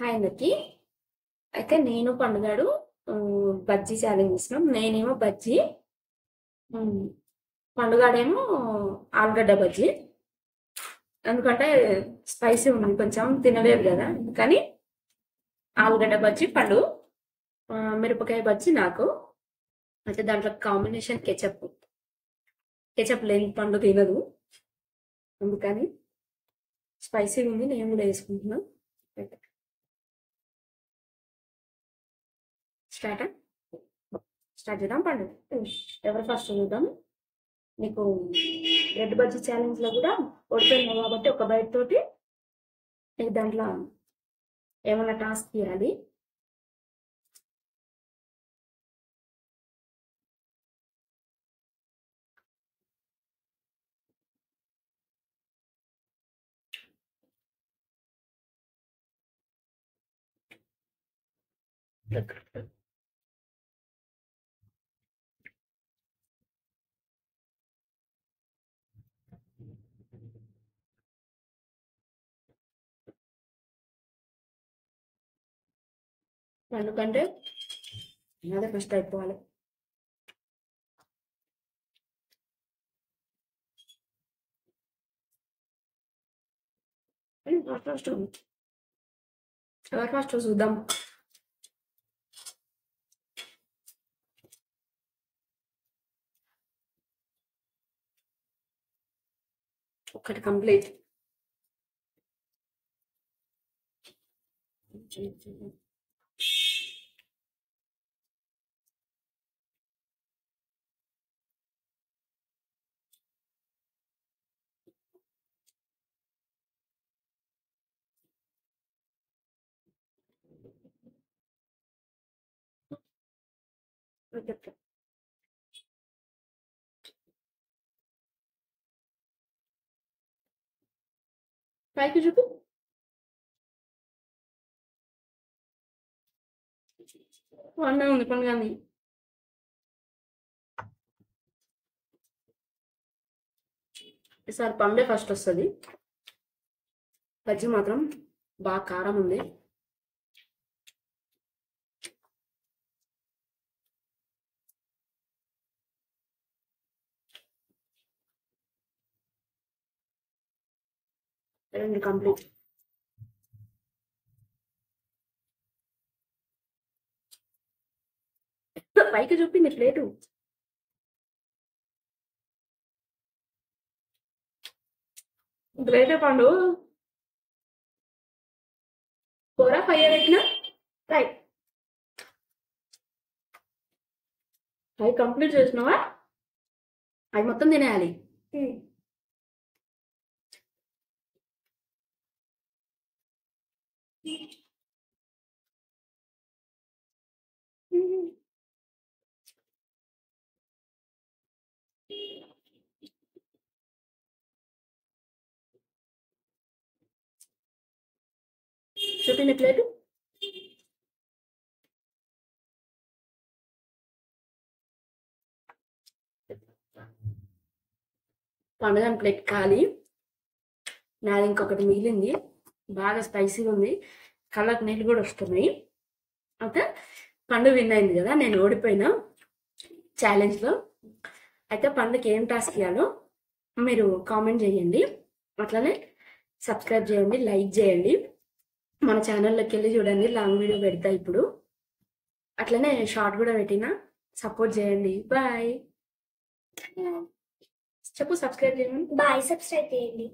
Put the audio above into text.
Hi అందరికి. అయితే నేను పండుగాడు బజ్జీ ఛాలెంజ్ ఇస్తున్నాం. నేనేమో బజ్జీ, ఉమ్, పండుగాడేమో ఆలుగడ్డ బజ్జీ. ఎందుకంటే స్పైసీ ఉంది, కొంచెం తినలేదు కదా, కానీ ఆలుగడ్డ బజ్జీ పండు, మిరపకాయ బజ్జీ నాకు. అయితే దాంట్లో కాంబినేషన్ కెచప్. కెచప్ లేని పండు తినదు, అందుకని స్పైసీ ఉంది. నేను కూడా వేసుకుంటున్నాను. స్టార్ట్ స్టార్ట్ చేద్దాం. పండు ఎవరు ఫస్ట్ చూద్దాం. నీకు బ్రెడ్ బజ్జీ ఛాలెంజ్ లో కూడా ఓడిపోయినావు కాబట్టి ఒక బైట్ తోటి నీకు దాంట్లో ఏమైనా టాస్క్ తీయాలి. ఎందుకంటే అదే ఫస్ట్ అయిపోవాలి. ఫస్ట్ ఎవరు ఫస్ట్ చూద్దాం. ఒకటి కంప్లీట్. పైకి చూపి. వండే ఉంది పని కానీ ఈసారి పండే ఫస్ట్ వస్తుంది. బజ్జీ మాత్రం బాగా కారం ఉంది. రెండు కంప్లీట్. పైకి చూపి నీ ప్లేటు. ప్లేటే పండు. 4 5 పెట్టినా రైట్. 5 కంప్లీట్ చేసినావా? అవి మొత్తం తినేయాలి. చూపింది ప్లేటు. పండుగ ప్లేట్ ఖాళీ. నాది ఇంకొకటి మిగిలింది. బాగా స్పైసీగా ఉంది, కళ్ళకు నీళ్ళు కూడా వస్తున్నాయి. అయితే పండు విన్ అయింది కదా, నేను ఓడిపోయినా ఛాలెంజ్లో. అయితే పండుగకి ఏం టాస్క్ ఇవ్వాలో మీరు కామెంట్ చేయండి. అట్లనే సబ్స్క్రైబ్ చేయండి, లైక్ చేయండి. మన ఛానల్లోకి వెళ్ళి చూడండి, లాంగ్ వీడియో పెడతా ఇప్పుడు. అట్లనే షార్ట్ కూడా పెట్టినా, సపోర్ట్ చేయండి. బాయ్ చెప్పు. సబ్స్క్రైబ్ చేయండి. బాయ్. సబ్స్క్రైబ్ చేయండి.